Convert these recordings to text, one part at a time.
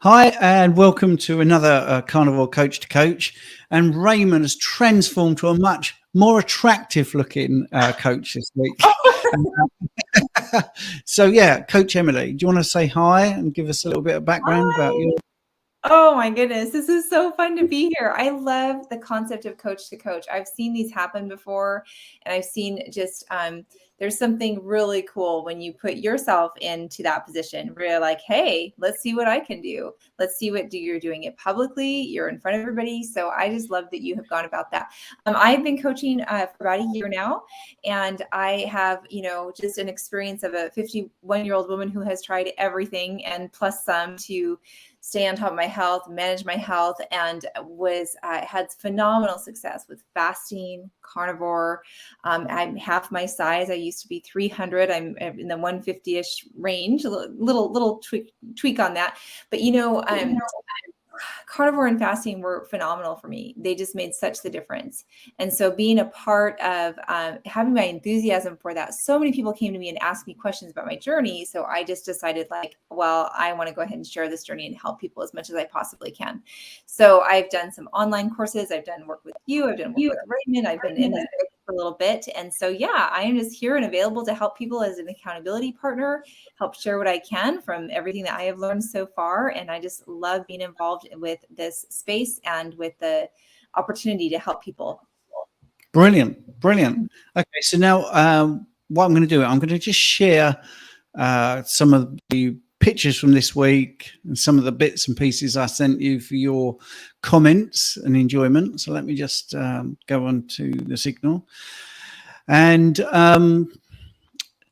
Hi, and welcome to another Carnivore Coach to Coach. And Raymond has transformed to a much more attractive looking coach this week. So, yeah, Coach Emily, do you want to say hi and give us a little bit of background about you? Oh my goodness, this is so fun to be here. I love the concept of coach to coach. I've seen these happen before, and I've seen just there's something really cool when you put yourself into that position where you're like, hey, let's see what I can do. Let's see what you're doing it publicly. You're in front of everybody. So I just love that you have gone about that. I've been coaching for about a year now, and I have, just an experience of a 51-year-old woman who has tried everything and plus some to stay on top of my health, manage my health, and had phenomenal success with fasting, carnivore. I'm half my size. I used to be 300. I'm in the 150-ish range. A little tweak on that. But carnivore and fasting were phenomenal for me. They just made such the difference. And so being a part of having my enthusiasm for that, so many people came to me and asked me questions about my journey. So I just decided I want to go ahead and share this journey and help people as much as I possibly can. So I've done some online courses. I've done work with you. I've done work with Raymond. I've been in this for a little bit. And so, I am just here and available to help people as an accountability partner, help share what I can from everything that I have learned so far. And I just love being involved with this space and with the opportunity to help people. Brilliant. Okay, so now what I'm going to do, I'm going to just share some of the pictures from this week and some of the bits and pieces I sent you for your comments and enjoyment. So let me just go on to the signal. And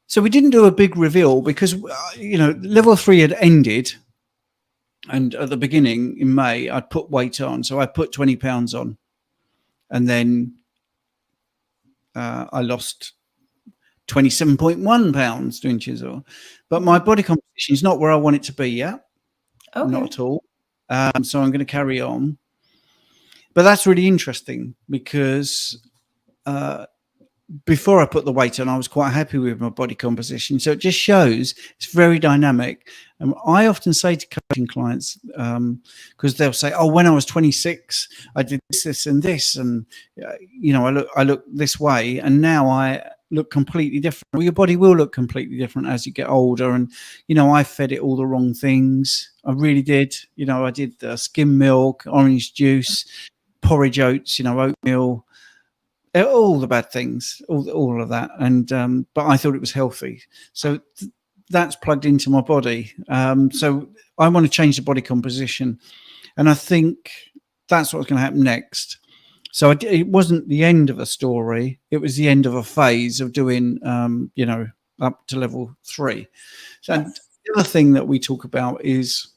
so we didn't do a big reveal because, level 3 had ended. And at the beginning in May, I'd put weight on. So I put 20 pounds on. And then I lost 27.1 pounds doing chisel. But my body composition is not where I want it to be yet. Okay. Not at all. So I'm going to carry on. But that's really interesting because before I put the weight on, I was quite happy with my body composition. So it just shows it's very dynamic. And I often say to coaching clients, because they'll say, oh, when I was 26, I did this, and this. And, I look this way. And now I look completely different. Well, your body will look completely different as you get older. And, I fed it all the wrong things. I really did. I did skim milk, orange juice, porridge oats, oatmeal, all the bad things, all of that. And but I thought it was healthy. So that's plugged into my body. So I want to change the body composition. And I think that's what's going to happen next. So it wasn't the end of a story. It was the end of a phase of doing, up to level 3. So yes. And the other thing that we talk about is,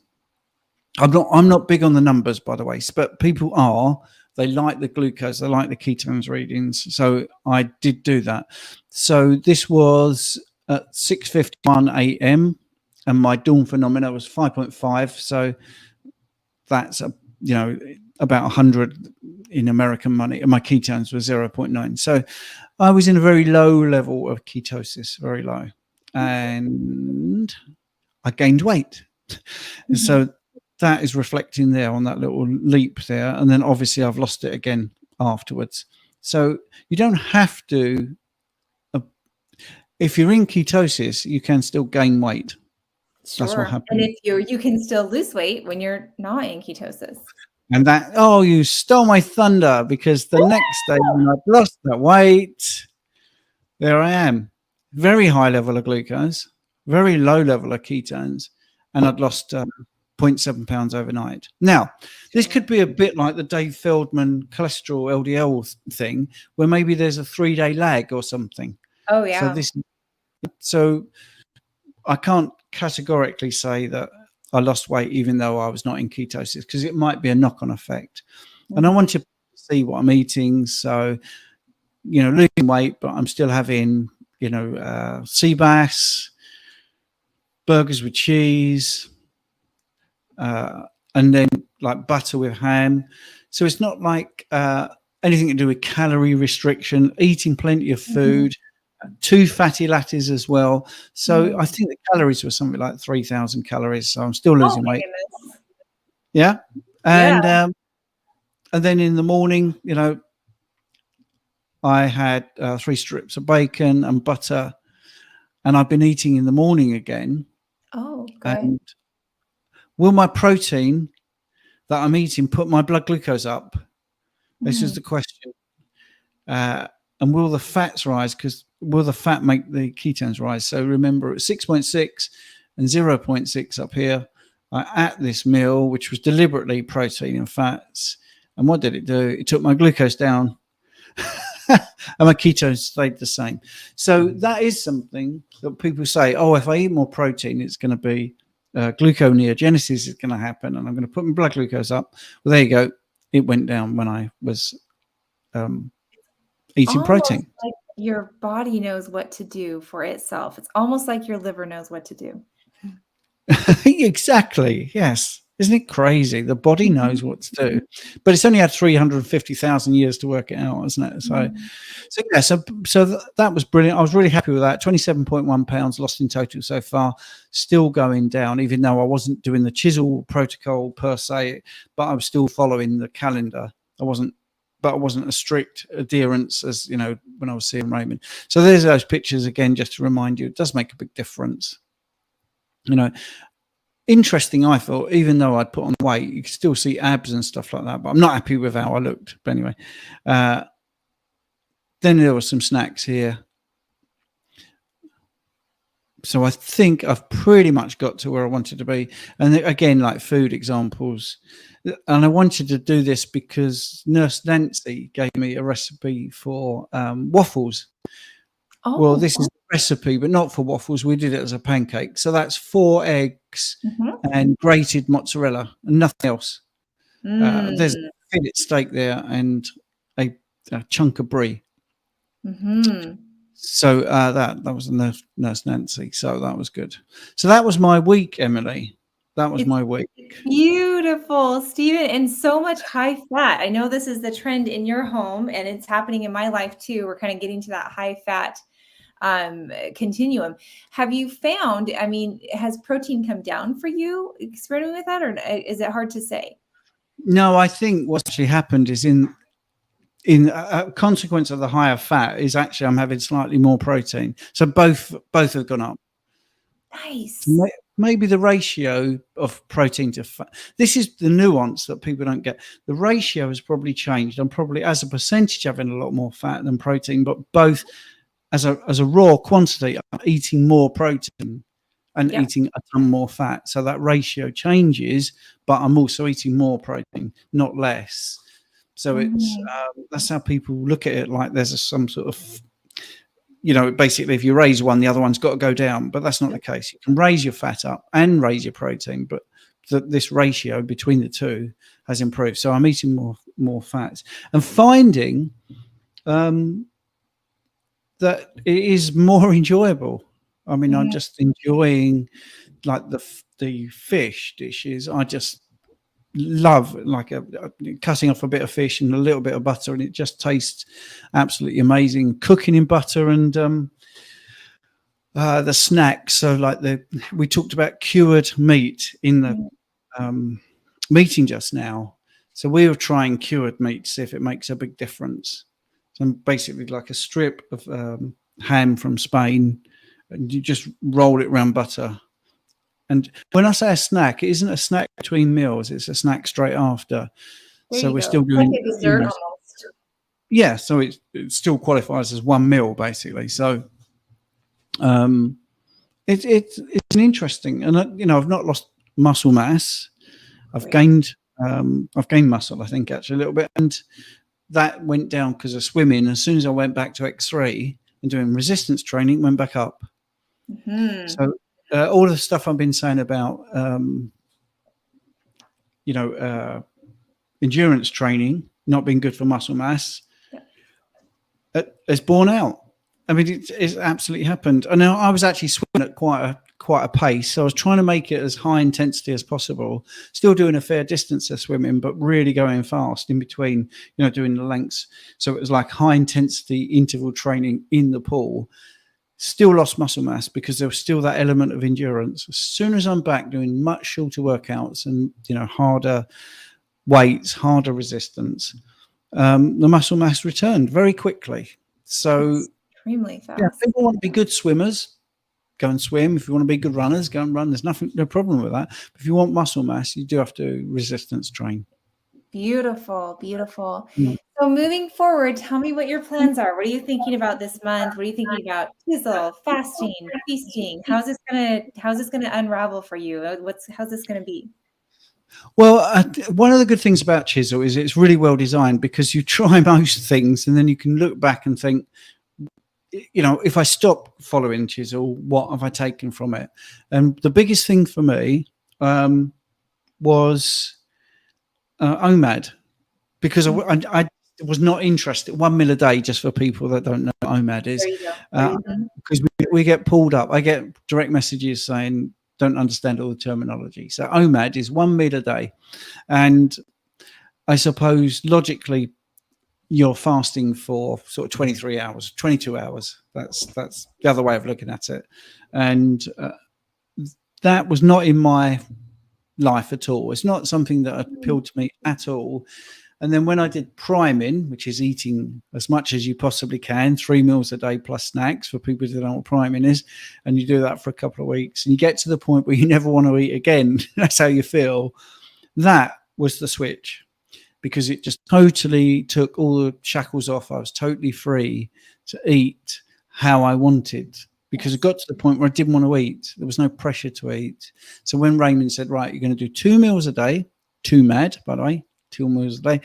I'm not big on the numbers, by the way, but people are. They like the glucose, they like the ketones readings. So I did do that. So this was at 6:51 a.m. and my dawn phenomena was 5.5. So that's about 100 in American money, and my ketones were 0.9. So I was in a very low level of ketosis, very low, and I gained weight. Mm-hmm. So that is reflecting there on that little leap there. And then obviously I've lost it again afterwards. So you don't have to, if you're in ketosis, you can still gain weight. Sure. That's what happens. And if you can still lose weight when you're not in ketosis. And you stole my thunder, because the next day when I've lost that weight, there I am. Very high level of glucose, very low level of ketones, and I'd lost 0.7 pounds overnight. Now, this could be a bit like the Dave Feldman cholesterol LDL thing, where maybe there's a 3-day lag or something. Oh, yeah. So I can't categorically say that I lost weight even though I was not in ketosis, because it might be a knock-on effect. Mm-hmm. And I want you to see what I'm eating. So, losing weight, but I'm still having, sea bass, burgers with cheese, and then like butter with ham. So it's not like anything to do with calorie restriction, eating plenty of food, 2 fatty lattes as well. So I think the calories were something like 3,000 calories. So I'm still losing weight. Yeah. Yeah. And then in the morning, I had 3 strips of bacon and butter, and I've been eating in the morning again. Oh, good. And will my protein that I'm eating put my blood glucose up? This is the question. And will the fats rise? Because will the fat make the ketones rise? So remember, it's 6.6 and 0.6 up here at this meal, which was deliberately protein and fats. And what did it do? It took my glucose down. And my ketones stayed the same. So that is something that people say, oh, if I eat more protein, it's going to be gluconeogenesis is going to happen, and I'm going to put my blood glucose up. Well, there you go. It went down when I was eating protein. Like your body knows what to do for itself. It's almost like your liver knows what to do. Exactly. Yes. Isn't it crazy? The body knows what to do, but it's only had 350,000 years to work it out, isn't it? So that was brilliant. I was really happy with that. 27.1 pounds lost in total so far, still going down, even though I wasn't doing the chisel protocol per se, but I was still following the calendar. I wasn't a strict adherence as, when I was seeing Raymond. So there's those pictures again, just to remind you, it does make a big difference. Interesting, I thought, even though I'd put on weight, you could still see abs and stuff like that, but I'm not happy with how I looked. But anyway, then there were some snacks here. So I think I've pretty much got to where I wanted to be. And again, like food examples. And I wanted to do this because Nurse Nancy gave me a recipe for waffles. Oh, well, this is the recipe, but not for waffles. We did it as a pancake. So that's 4 eggs and grated mozzarella and nothing else. There's a fillet steak there and a chunk of brie. So that was Nurse Nancy. So that was good. So that was my week, Emily. That was my week. Beautiful, Stephen, and so much high fat. I know this is the trend in your home, and it's happening in my life too. We're kind of getting to that high fat continuum. Have you found, has protein come down for you experimenting with that, or is it hard to say? No, I think what's actually happened is in a consequence of the higher fat is actually I'm having slightly more protein. So both have gone up. Nice. Maybe the ratio of protein to fat. This is the nuance that people don't get. The ratio has probably changed. I'm probably as a percentage having a lot more fat than protein, but both as a raw quantity, I'm eating more protein and eating a ton more fat. So that ratio changes, but I'm also eating more protein, not less. So it's that's how people look at it. Like there's some sort of, basically if you raise one, the other one's got to go down. But that's not the case. You can raise your fat up and raise your protein, but this ratio between the two has improved. So I'm eating more fats and finding that it is more enjoyable. I'm just enjoying like the fish dishes. I just love like cutting off a bit of fish and a little bit of butter, and it just tastes absolutely amazing. Cooking in butter and the snacks. So like we talked about cured meat in the meeting just now. So we were trying cured meat to see if it makes a big difference. So basically like a strip of ham from Spain, and you just roll it around butter. And when I say a snack, it isn't a snack between meals. It's a snack straight after. So we're still doing like a dessert almost. Yeah, so it still qualifies as one meal basically. So it's an interesting, and I've not lost muscle mass. I've gained muscle, I think, actually a little bit, and that went down because of swimming. As soon as I went back to X3 and doing resistance training, it went back up. So all the stuff I've been saying about endurance training not being good for muscle mass has borne out. It's absolutely happened. And I was actually swimming at quite a pace. So I was trying to make it as high intensity as possible, still doing a fair distance of swimming, but really going fast in between, doing the lengths. So it was like high intensity interval training in the pool. Still lost muscle mass because there was still that element of endurance. As soon as I'm back doing much shorter workouts and, you know, harder weights, harder resistance, the muscle mass returned very quickly. So Extremely fast. yeah, people want to be good swimmers, go and swim. If you want to be good runners, go and run. There's no problem with that. But if you want muscle mass, you do have to resistance train. Beautiful, beautiful. Mm. So moving forward, tell me what your plans are. What are you thinking about this month? What are you thinking about? Chisel, fasting, feasting. How's this gonna unravel for you? How's this gonna be? Well, one of the good things about Chisel is it's really well designed, because you try most things and then you can look back and think, you know, if I stop following Chisel, what have I taken from it? And the biggest thing for me was OMAD, because I was not interested. 1 meal a day, just for people that don't know what OMAD is, because we get pulled up. I get direct messages saying, don't understand all the terminology. So OMAD is 1 meal a day. And I suppose logically, you're fasting for sort of 23 hours, 22 hours. That's the other way of looking at it. And that was not in my life at all. It's not something that appealed to me at all. And then when I did priming, which is eating as much as you possibly can, 3 meals a day plus snacks, for people who don't know what priming is, and you do that for a couple of weeks, and you get to the point where you never want to eat again, that's how you feel, that was the switch, because it just totally took all the shackles off. I was totally free to eat how I wanted, because it got to the point where I didn't want to eat. There was no pressure to eat. So when Raymond said, right, you're going to do 2 meals a day, 2 MAD, by the way, 2 meals a day,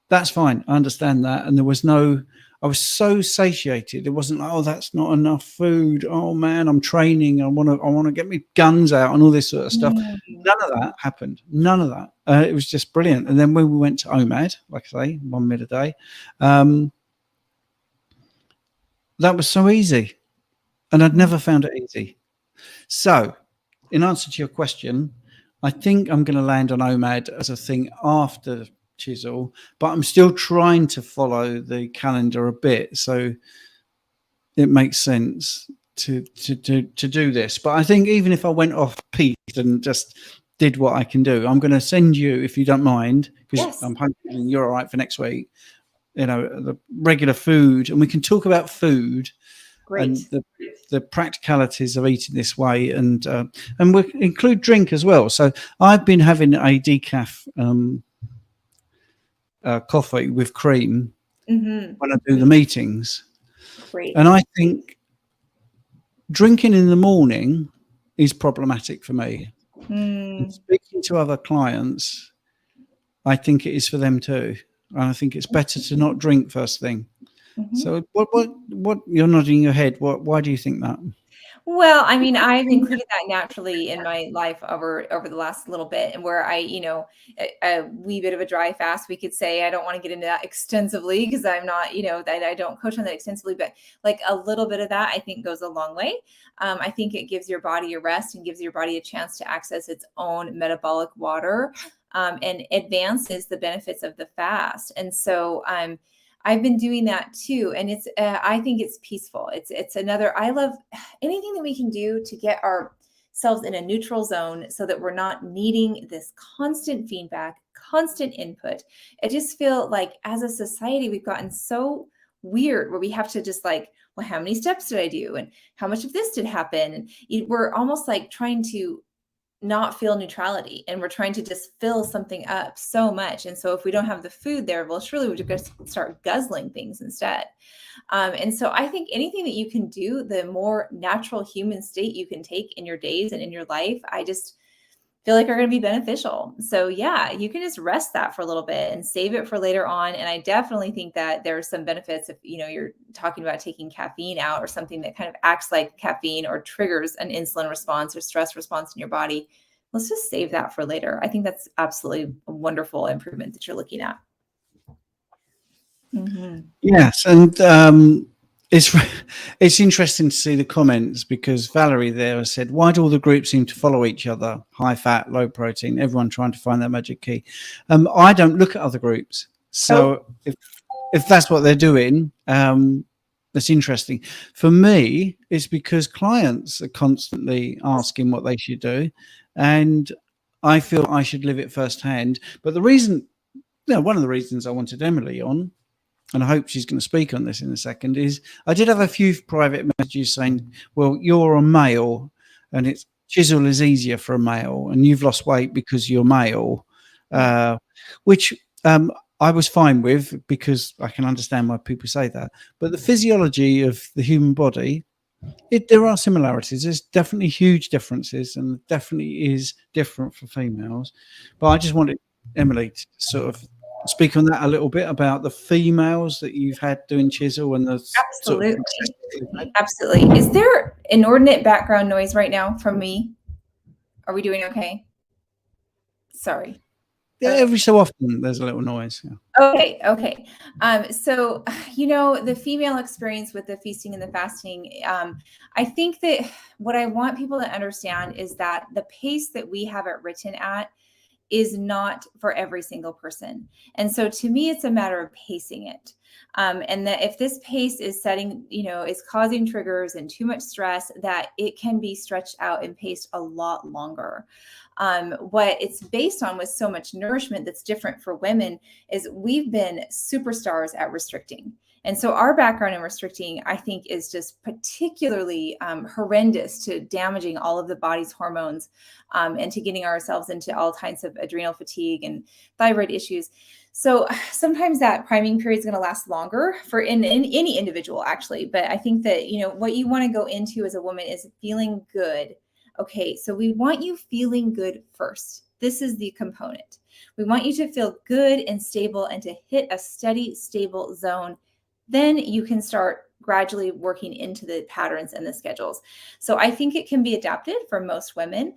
that's fine. I understand that. And there was no, I was so satiated. It wasn't like, oh, that's not enough food. Oh man, I'm training. I want to get my guns out and all this sort of stuff. None of that happened. None of that. It was just brilliant. And then when we went to OMAD, like I say, 1 meal a day, that was so easy. And I'd never found it easy. So in answer to your question, I think I'm going to land on OMAD as a thing after Chisel, but I'm still trying to follow the calendar a bit, so it makes sense to do this. But I think even if I went off piste and just did what I can do, I'm going to send you, if you don't mind, because I'm hoping you're all right for next week, you know, the regular food, and we can talk about food. Great. And the practicalities of eating this way, and we include drink as well. So I've been having a decaf coffee with cream when I do the meetings. Great. And I think drinking in the morning is problematic for me. And speaking to other clients, I think it is for them too. And I think it's better to not drink first thing. So what you're nodding your head. Why do you think that? Well, I mean, I've included that naturally in my life over the last little bit, and where I, you know, a wee bit of a dry fast, we could say. I don't want to get into that extensively because I'm not, you know, that I don't coach on that extensively, but like a little bit of that, I think goes a long way. I think it gives your body a rest and gives your body a chance to access its own metabolic water, and advances the benefits of the fast. And so, I've been doing that too. And it's, I think it's peaceful. It's another, I love anything that we can do to get ourselves in a neutral zone so that we're not needing this constant feedback, constant input. I just feel like as a society, we've gotten so weird where we have to just like, well, how many steps did I do? And how much of this did happen? And we're almost like trying to not feel neutrality, and we're trying to just fill something up so much. And so if we don't have the food there, well, surely we're just going to start guzzling things instead. And so I think anything that you can do, the more natural human state you can take in your days and in your life, I just feel like are going to be beneficial. So yeah, you can just rest that for a little bit and save it for later on. And I definitely think that there's some benefits if, you know, you're talking about taking caffeine out or something that kind of acts like caffeine or triggers an insulin response or stress response in your body. Let's just save that for later. I think that's absolutely a wonderful improvement that you're looking at. Yes. And it's interesting to see the comments, because Valerie there has said, why do all the groups seem to follow each other? High fat, low protein, everyone trying to find that magic key. I don't look at other groups. So if that's what they're doing, that's interesting. For me, it's because clients are constantly asking what they should do, and I feel I should live it firsthand. But the reason, one of the reasons I wanted Emily on, and I hope she's going to speak on this in a second, is I did have a few private messages saying, well, you're a male and it's chisel is easier for a male and you've lost weight because you're male, which I was fine with, because I can understand why people say that. But the physiology of the human body, there are similarities. There's definitely huge differences, and definitely is different for females. But I just wanted Emily to sort of speak on that a little bit, about the females that you've had doing chisel and the absolutely, absolutely. Is there inordinate background noise right now from me? Are we doing okay? Sorry. Yeah, every so often there's a little noise. Yeah. Okay. So, the female experience with the feasting and the fasting, I think that what I want people to understand is that the pace that we have it written at is not for every single person. And so to me, it's a matter of pacing it. And that if this pace is is causing triggers and too much stress, that it can be stretched out and paced a lot longer. What it's based on with so much nourishment that's different for women is we've been superstars at restricting. And so our background in restricting, I think, is just particularly horrendous to damaging all of the body's hormones and to getting ourselves into all kinds of adrenal fatigue and thyroid issues. So sometimes that priming period is going to last longer for in any individual, actually. But I think that, what you want to go into as a woman is feeling good. Okay, so we want you feeling good first. This is the component. We want you to feel good and stable and to hit a steady, stable zone. Then you can start gradually working into the patterns and the schedules. So I think it can be adapted for most women.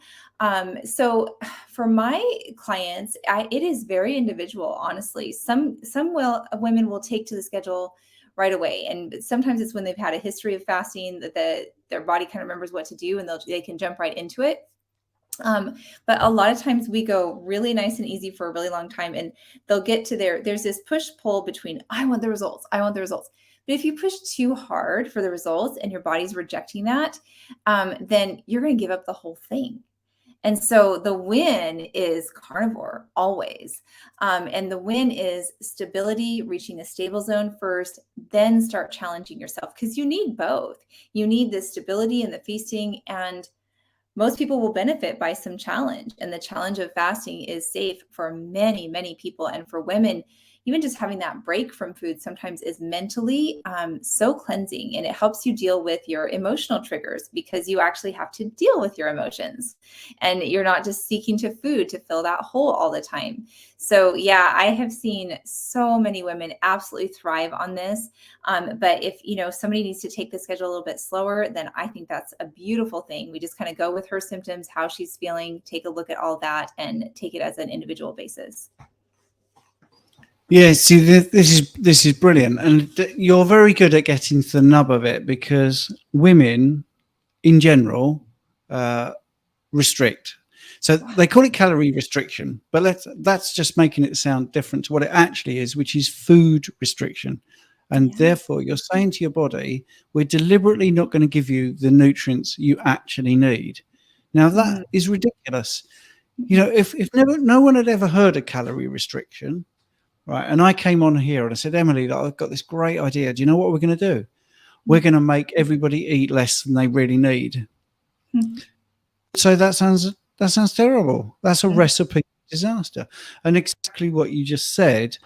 So for my clients, it is very individual, honestly. Some women will take to the schedule right away. And sometimes it's when they've had a history of fasting that their body kind of remembers what to do and they can jump right into it. But a lot of times we go really nice and easy for a really long time, and they'll get to there's this push pull between, I want the results. But if you push too hard for the results and your body's rejecting that, then you're going to give up the whole thing. And so the win is carnivore always. And the win is stability, reaching a stable zone first, then start challenging yourself, because you need both. You need the stability and the feasting, and most people will benefit by some challenge. And the challenge of fasting is safe for many, many people. And for women, even just having that break from food sometimes is mentally so cleansing, and it helps you deal with your emotional triggers, because you actually have to deal with your emotions and you're not just seeking to food to fill that hole all the time. So yeah, I have seen so many women absolutely thrive on this. But if, somebody needs to take the schedule a little bit slower, then I think that's a beautiful thing. We just kind of go with her symptoms, how she's feeling, take a look at all that and take it as an individual basis. Yeah, see, this is brilliant, and you're very good at getting to the nub of it, because women, in general, restrict. So they call it calorie restriction, but that's just making it sound different to what it actually is, which is food restriction. And therefore, you're saying to your body, we're deliberately not going to give you the nutrients you actually need. Now, that is ridiculous. If no one had ever heard of calorie restriction, right, and I came on here and I said, Emily, I've got this great idea. Do you know what we're going to do? We're going to make everybody eat less than they really need. So that sounds terrible. That's a recipe for disaster. And exactly what you just said,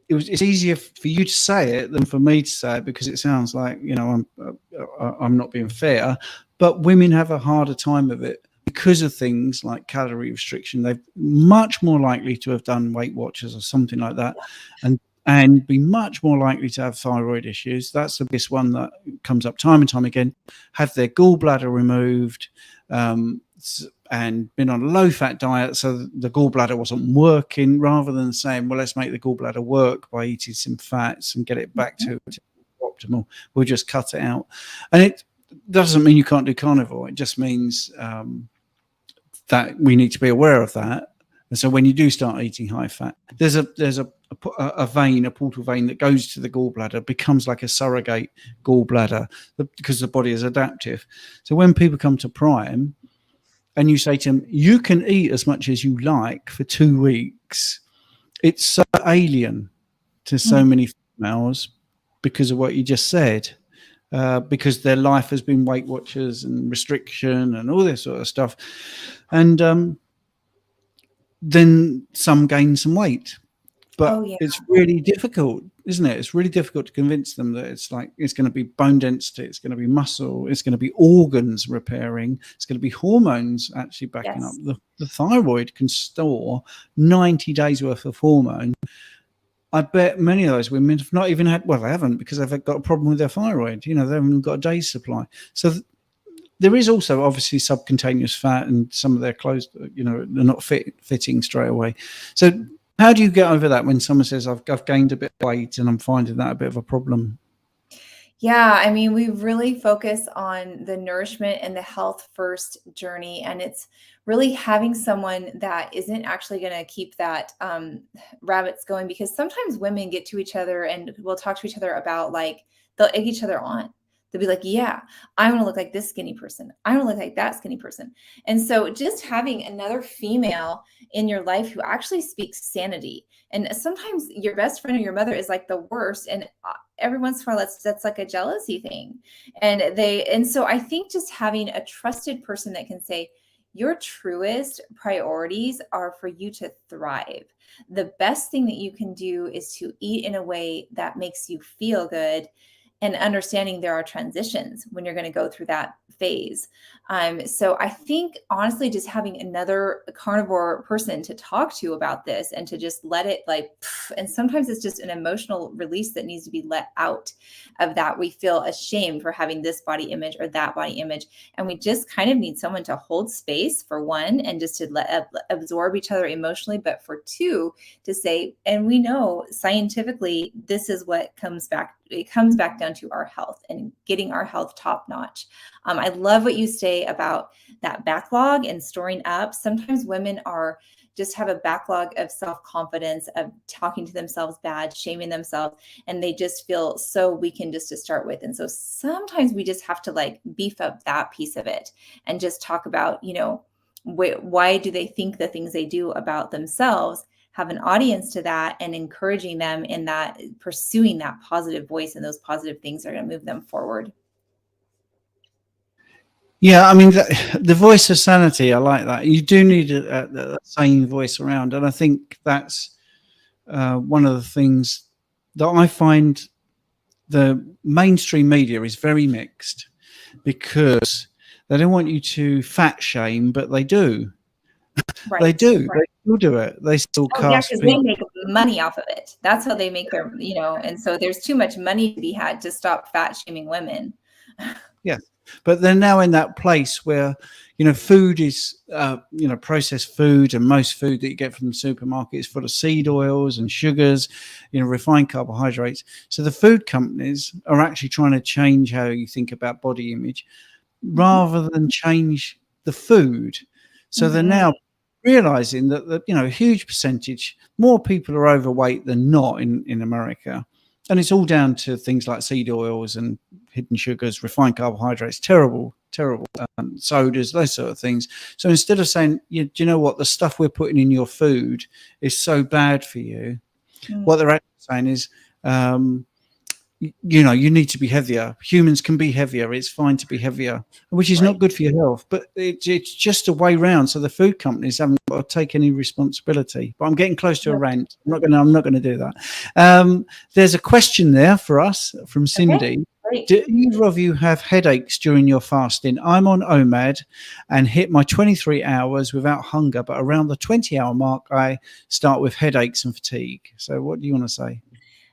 it's easier for you to say it than for me to say it, because it sounds like, I'm not being fair, but women have a harder time of it because of things like calorie restriction. They're much more likely to have done Weight Watchers or something like that, and be much more likely to have thyroid issues. That's the biggest one that comes up time and time again. Have their gallbladder removed, and been on a low-fat diet, so the gallbladder wasn't working, rather than saying, well, let's make the gallbladder work by eating some fats and get it back to optimal. We'll just cut it out. And it doesn't mean you can't do carnivore. It just means that we need to be aware of that And so when you do start eating high fat, there's a vein, a portal vein that goes to the gallbladder, becomes like a surrogate gallbladder because the body is adaptive. So when people come to Prime and you say to them, you can eat as much as you like for 2 weeks, it's so alien to so many females because of what you just said. Because their life has been Weight Watchers and restriction and all this sort of stuff. And then some gain some weight. But it's really difficult, isn't it? It's really difficult to convince them that it's like it's going to be bone density, it's going to be muscle, it's going to be organs repairing, it's going to be hormones actually backing up. The thyroid can store 90 days worth of hormone. I bet many of those women have not even had, well, they haven't because they've got a problem with their thyroid. You know, they haven't got a day's supply. So there is also obviously subcutaneous fat, and some of their clothes, you know, they're not fitting straight away. So how do you get over that when someone says, I've gained a bit of weight and I'm finding that a bit of a problem? Yeah, I mean, we really focus on the nourishment and the health first journey. And it's really having someone that isn't actually going to keep that rabbits going, because sometimes women get to each other and will talk to each other about, like, they'll egg each other on. They'll be like, yeah, I want to look like this skinny person. I want to look like that skinny person. And so just having another female in your life who actually speaks sanity. And sometimes your best friend or your mother is like the worst. And every once in a while, that's like a jealousy thing. And so I think just having a trusted person that can say, your truest priorities are for you to thrive. The best thing that you can do is to eat in a way that makes you feel good, and understanding there are transitions when you're going to go through that phase. So I think honestly, just having another carnivore person to talk to about this and to just let it and sometimes it's just an emotional release that needs to be let out of that. We feel ashamed for having this body image or that body image. And we just kind of need someone to hold space for one, and just to absorb each other emotionally. But for two, to say, and we know scientifically, this is what comes back. It comes back down to our health and getting our health top notch. I love what you say about that backlog and storing up. Sometimes women just have a backlog of self-confidence, of talking to themselves bad, shaming themselves, and they just feel so weakened just to start with. And so sometimes we just have to beef up that piece of it and just talk about, why do they think the things they do about themselves, have an audience to that, and encouraging them in that, pursuing that positive voice, and those positive things are going to move them forward. Yeah, I mean, the voice of sanity, I like that. You do need a sane voice around. And I think that's one of the things that I find the mainstream media is very mixed, because they don't want you to fat shame, but they do. Right. They do. Right. They still do it. They still cast because they make money off of it. That's how they make their, and so there's too much money to be had to stop fat shaming women. Yes. But they're now in that place where, food is, processed food, and most food that you get from the supermarket is full of seed oils and sugars, refined carbohydrates. So the food companies are actually trying to change how you think about body image rather than change the food. So they're now realizing that, a huge percentage, more people are overweight than not in America. And it's all down to things like seed oils and hidden sugars, refined carbohydrates, terrible sodas, those sort of things. So instead of saying, do you know what, the stuff we're putting in your food is so bad for you, what they're actually saying is, you need to be heavier. Humans can be heavier. It's fine to be heavier, which is not good for your health. But it's just a way round. So the food companies haven't got to take any responsibility. But I'm getting close to a rant. I'm not going to do that. There's a question there for us from Cindy. Okay, do either of you have headaches during your fasting? I'm on OMAD and hit my 23 hours without hunger, but around the 20-hour mark, I start with headaches and fatigue. So what do you want to say?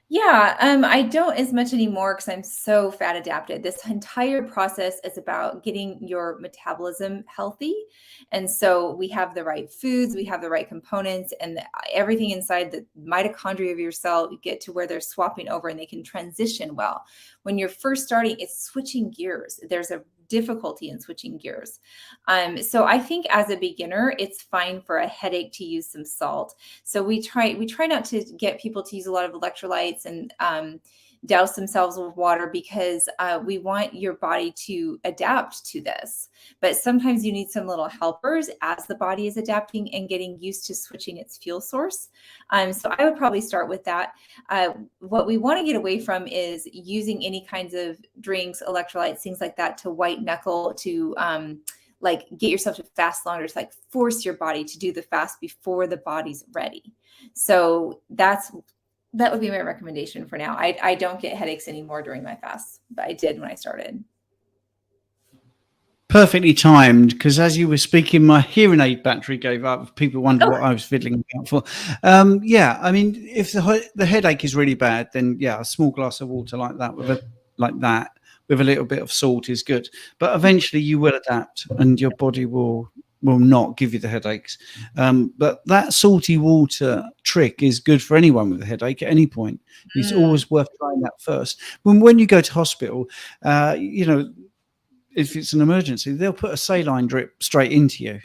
Yeah, I don't as much anymore because I'm so fat adapted. This entire process is about getting your metabolism healthy. And so we have the right foods, we have the right components, and everything inside the mitochondria of your cell get to where they're swapping over and they can transition well. When you're first starting, it's switching gears. There's a difficulty in switching gears. So I think as a beginner, it's fine for a headache to use some salt. So we try not to get people to use a lot of electrolytes and douse themselves with water, because we want your body to adapt to this. But sometimes you need some little helpers as the body is adapting and getting used to switching its fuel source. So I would probably start with that. What we want to get away from is using any kinds of drinks, electrolytes, things like that to white knuckle, to like get yourself to fast longer, to like force your body to do the fast before the body's ready. So that would be my recommendation for now. I don't get headaches anymore during my fasts, but I did when I started. Perfectly timed, because as you were speaking, my hearing aid battery gave up. People wondered what I was fiddling about for. Yeah, I mean, if the headache is really bad, then yeah, a small glass of water like that with a little bit of salt is good. But eventually you will adapt, and your body will not give you the headaches. But that salty water trick is good for anyone with a headache at any point. It's always worth trying that first. When you go to hospital, you know, if it's an emergency, they'll put a saline drip straight into you.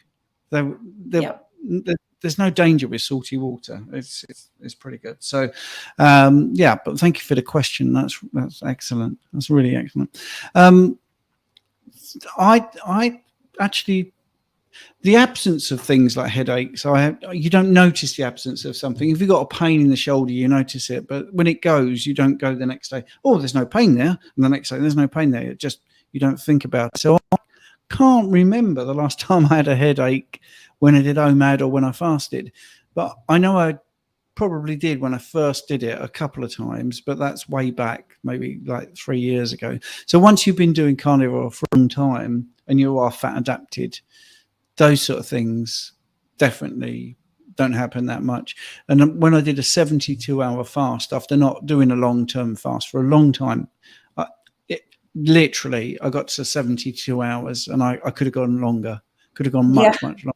There's no danger with salty water. It's pretty good. So, yeah, but thank you for the question. That's excellent. That's really excellent. I actually, the absence of things like headaches, you don't notice the absence of something. If you've got a pain in the shoulder, you notice it. But when it goes, you don't go the next day, oh, there's no pain there. And the next day, there's no pain there. It just, you don't think about it. So I can't remember the last time I had a headache when I did OMAD or when I fasted. But I know I probably did when I first did it a couple of times, but that's way back, maybe like 3 years ago. So once you've been doing carnivore for a long time and you are fat adapted, those sort of things definitely don't happen that much. And when I did a 72-hour fast after not doing a long-term fast for a long time, literally I got to 72 hours and I could have gone longer, could have gone much longer.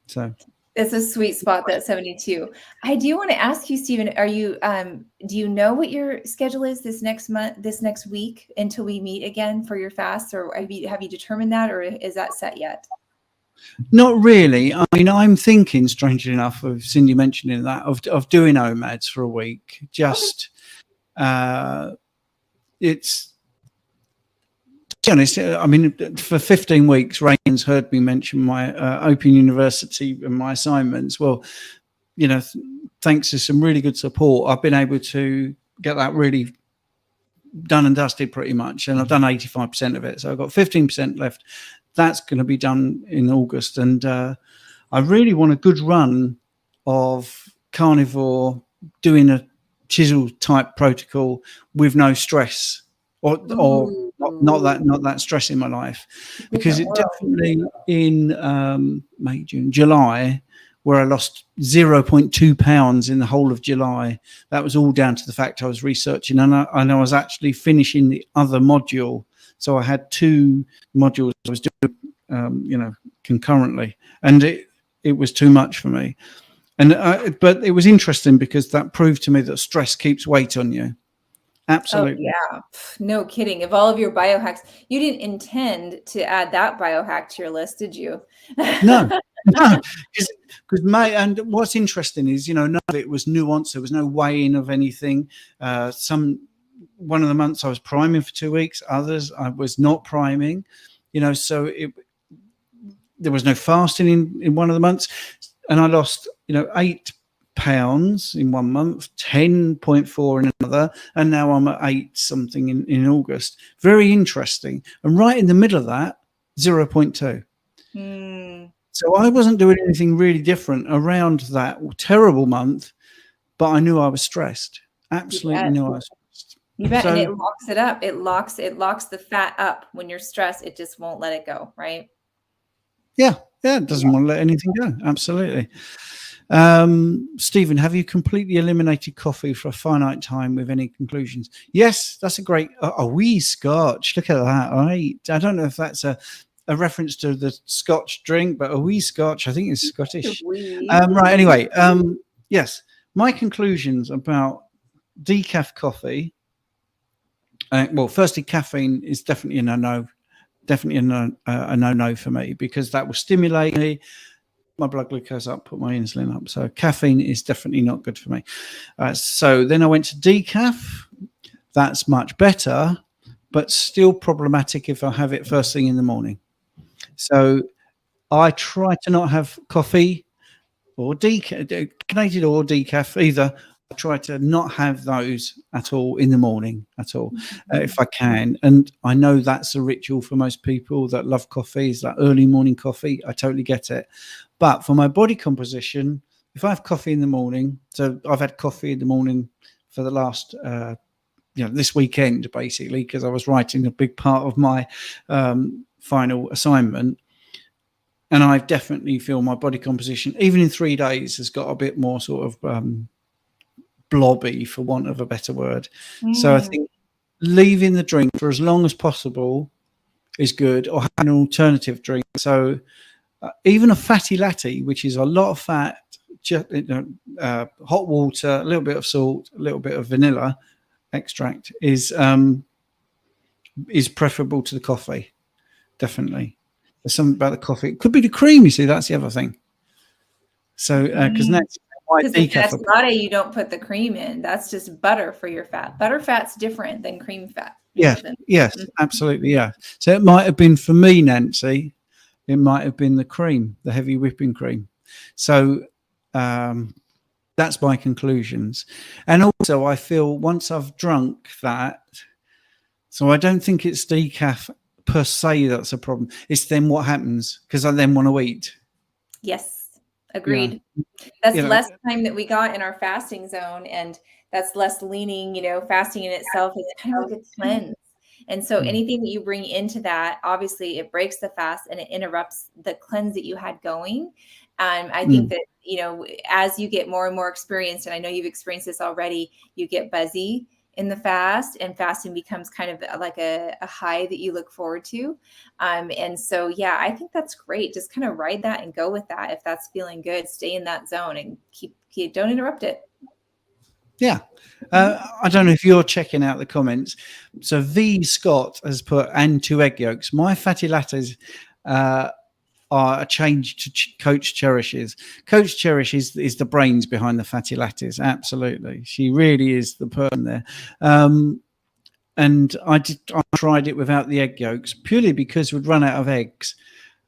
So it's a sweet spot, that 72. I do want to ask you, Stephen, are you do you know what your schedule is this next week until we meet again for your fast, or have you determined that, or is that set yet? Not really. I mean, I'm thinking, strangely enough, of Cindy mentioning that, of doing OMADs for a week. Just it's, to be honest, I mean, for 15 weeks, Raymond's heard me mention my Open University and my assignments. Well, you know, thanks to some really good support, I've been able to get that really done and dusted pretty much. And I've done 85% of it. So I've got 15% left. That's going to be done in August. And I really want a good run of carnivore, doing a chisel type protocol with no stress or not that stress in my life, because it definitely in May, June, July, where I lost 0.2 pounds in the whole of July. That was all down to the fact I was researching, and I was actually finishing the other module. So I had 2 modules I was doing, you know, concurrently, and it was too much for me. And but it was interesting because that proved to me that stress keeps weight on you. Absolutely. Oh, yeah. No kidding. Of all of your biohacks, you didn't intend to add that biohack to your list, did you? No, because and what's interesting is, you know, none of it was nuanced. There was no weighing of anything. One of the months I was priming for 2 weeks, others I was not priming, you know, so there was no fasting in one of the months, and I lost, you know, 8 pounds in 1 month, 10.4 in another, and now I'm at 8 something in August. Very interesting. And right in the middle of that, 0.2. So I wasn't doing anything really different around that terrible month, but I knew I was stressed. Absolutely knew I was stressed. You bet. And it locks it up. It locks the fat up. When you're stressed, it just won't let it go, right? Yeah, it doesn't want to let anything go. Absolutely. Stephen, have you completely eliminated coffee for a finite time with any conclusions? Yes, that's a great, a wee scotch. Look at that. Right. I don't know if that's a reference to the Scotch drink, but a wee scotch, I think it's Scottish. Right. Anyway, yes, my conclusions about decaf coffee. Well, firstly, caffeine is definitely a no. definitely a no for me, because that will stimulate me, my blood glucose up, put my insulin up. So caffeine is definitely not good for me. So then I went to decaf. That's much better, but still problematic if I have it first thing in the morning. So I try to not have coffee or caffeinated or decaf either. I try to not have those at all in the morning at all, if I can. And I know that's a ritual for most people that love coffee, is that early morning coffee. I totally get it. But for my body composition, if I have coffee in the morning, so I've had coffee in the morning for the last, this weekend, basically, because I was writing a big part of my final assignment. And I definitely feel my body composition, even in 3 days, has got a bit more sort of blobby, for want of a better word. So I think leaving the drink for as long as possible is good, or having an alternative drink. So even a fatty latte, which is a lot of fat, hot water, a little bit of salt, a little bit of vanilla extract, is preferable to the coffee. Definitely. There's something about the coffee. It could be the cream, you see. That's the other thing. So because the fast latte, you don't put the cream in. That's just butter for your fat. Butter fat's different than cream fat. Yes, absolutely, yeah. So it might have been for me, Nancy, it might have been the cream, the heavy whipping cream. So that's my conclusions. And also I feel once I've drunk that, so I don't think it's decaf per se that's a problem. It's then what happens, because I then want to eat. Yes, agreed. That's less time that we got in our fasting zone, and that's less leaning. Fasting in itself is kind of like a cleanse. And so anything that you bring into that, obviously it breaks the fast and it interrupts the cleanse that you had going. And I think that, as you get more and more experienced, and I know you've experienced this already, you get buzzy in the fast, and fasting becomes kind of like a high that you look forward to. And so, yeah, I think that's great. Just kind of ride that and go with that. If that's feeling good, stay in that zone and keep don't interrupt it. Yeah. I don't know if you're checking out the comments. So V Scott has put, and 2 egg yolks. My fatty lattes are a change to Coach Cherishes. Coach Cherish is the brains behind the fatty lattes. Absolutely. She really is the person there. And I tried it without the egg yolks, purely because we'd run out of eggs.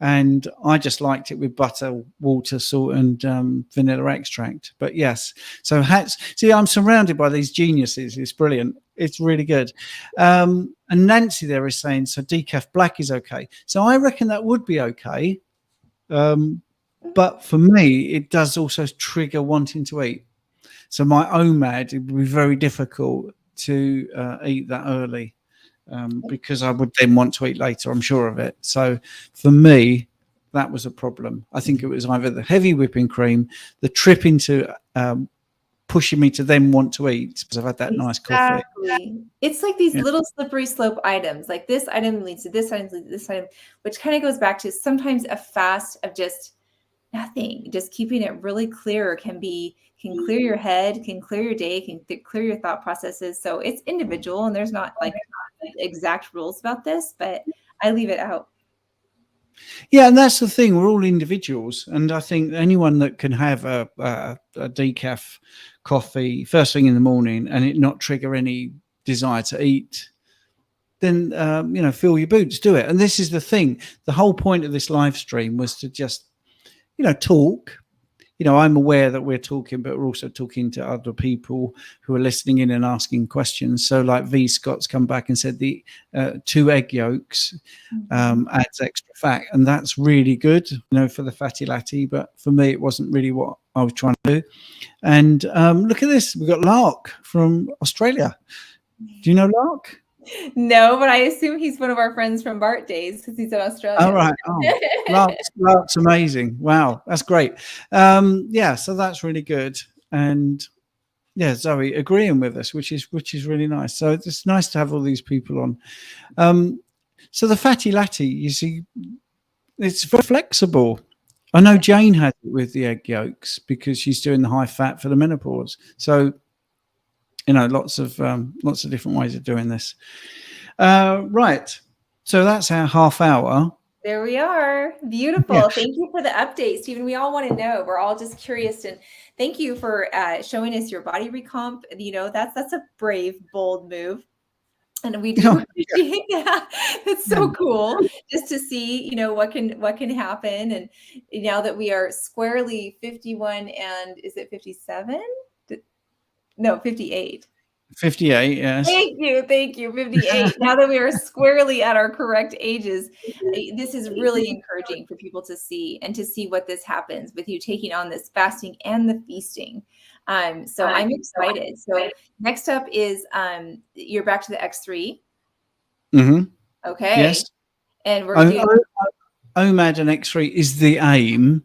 And I just liked it with butter, water, salt, and vanilla extract. But yes, so I'm surrounded by these geniuses. It's brilliant. It's really good. And Nancy there is saying, so decaf black is okay. So I reckon that would be okay. But for me, it does also trigger wanting to eat. So my OMAD, it would be very difficult to eat that early. Because I would then want to eat later, I'm sure of it. So for me, that was a problem. I think it was either the heavy whipping cream, the trip into pushing me to then want to eat, because I've had that nice coffee. It's like these little slippery slope items, like this item leads to this item, leads to this item, which kind of goes back to sometimes a fast of just nothing. Just keeping it really clear can clear your head, can clear your day, can clear your thought processes. So it's individual, and there's not like exact rules about this, but I leave it out. Yeah, and that's the thing. We're all individuals, and I think anyone that can have a decaf coffee first thing in the morning and it not trigger any desire to eat, then fill your boots, do it. And this is the thing. The whole point of this live stream was to just talk. I'm aware that we're talking, but we're also talking to other people who are listening in and asking questions. So like V Scott's come back and said the 2 egg yolks adds extra fat, and that's really good, for the fatty latte. But for me, it wasn't really what I was trying to do. And look at this. We've got Lark from Australia. Do you know Lark? No, but I assume he's one of our friends from Bart days, because he's in Australia. All right. Oh, Lark's amazing. Wow, that's great. So that's really good. And yeah, Zoe agreeing with us, which is really nice. So it's nice to have all these people on. So the fatty latte, you see, it's very flexible. I know Jane has it with the egg yolks because she's doing the high fat for the menopause. So lots of different ways of doing this. Right. So that's our half hour. There we are. Beautiful. Yeah. Thank you for the update, Stephen. We all want to know. We're all just curious, and thank you for showing us your body recomp. You know, that's a brave, bold move. And we do appreciate that. It's so cool just to see, you know, what can happen. And now that we are squarely 51 and is it 57? No, 58. 58, yes. Thank you. 58. Now that we are squarely at our correct ages, this is really encouraging for people to see and to see what this happens with you taking on this fasting and the feasting. So I'm excited. So next up is you're back to the X3. Mm-hmm. Okay. Yes. And we're doing OMAD and X3 is the aim.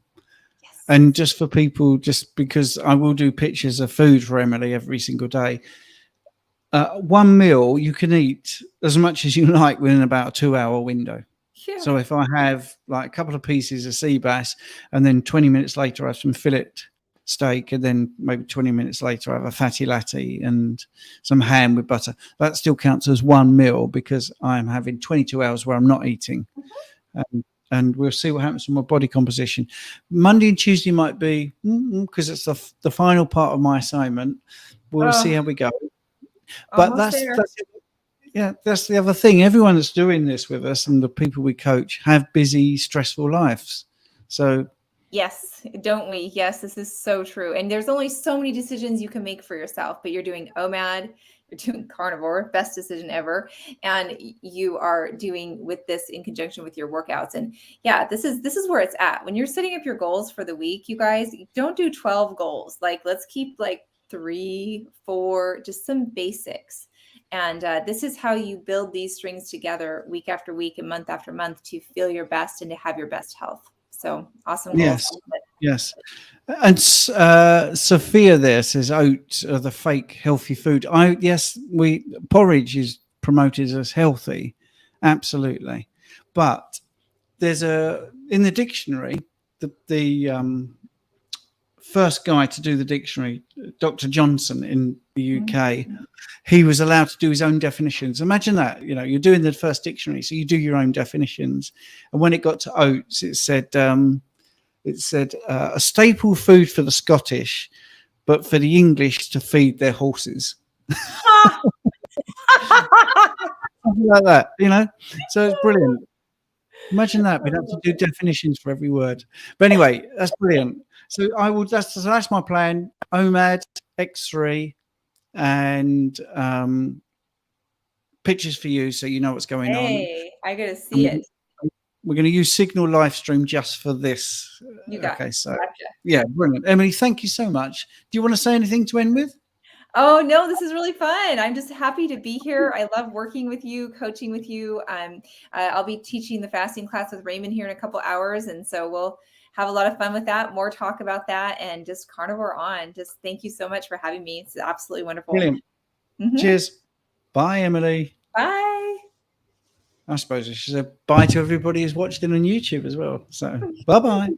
Yes. And just for people, just because I will do pictures of food for Emily every single day. One meal you can eat as much as you like within about a 2-hour window. Yeah. So if I have like a couple of pieces of sea bass and then 20 minutes later I have some fillet steak and then maybe 20 minutes later I have a fatty latte and some ham with butter, that still counts as one meal because I'm having 22 hours where I'm not eating. Mm-hmm. And we'll see what happens with my body composition. Monday and Tuesday might be because it's the final part of my assignment. We'll see how we go. But that's the other thing. Everyone that's doing this with us and the people we coach have busy, stressful lives. So yes, don't we? Yes, this is so true. And there's only so many decisions you can make for yourself, but you're doing OMAD, you're doing Carnivore, best decision ever. And you are doing with this in conjunction with your workouts. And yeah, this is where it's at. When you're setting up your goals for the week, you guys, don't do 12 goals. Like, let's keep like 3, 4, just some basics. And this is how you build these strings together week after week and month after month to feel your best and to have your best health. So awesome. Yes. Yes. And Sophia there says oats are the fake healthy food. Porridge is promoted as healthy. Absolutely. But there's in the dictionary, the first guy to do the dictionary, Dr. Johnson in the UK, he was allowed to do his own definitions. Imagine that, you know, you're doing the first dictionary, so you do your own definitions. And when it got to oats, it said a staple food for the Scottish, but for the English to feed their horses. Something like that, you know. So it's brilliant. Imagine that. We'd have to do definitions for every word. But anyway, that's brilliant. So that's my plan. OMAD, X3, and pictures for you so you know what's going on. I gotta see it. We're going to use Signal Livestream just for this. You got okay, so gotcha. Yeah, brilliant. Emily, thank you so much. Do you want to say anything to end with? Oh, no, this is really fun. I'm just happy to be here. I love working with you, coaching with you. I'll be teaching the fasting class with Raymond here in a couple hours. And so we'll have a lot of fun with that, more talk about that, and just Carnivore on. Just thank you so much for having me. It's absolutely wonderful. Brilliant. Mm-hmm. Cheers. Bye, Emily. Bye. I suppose I should say bye to everybody who's watched it on YouTube as well. So bye-bye.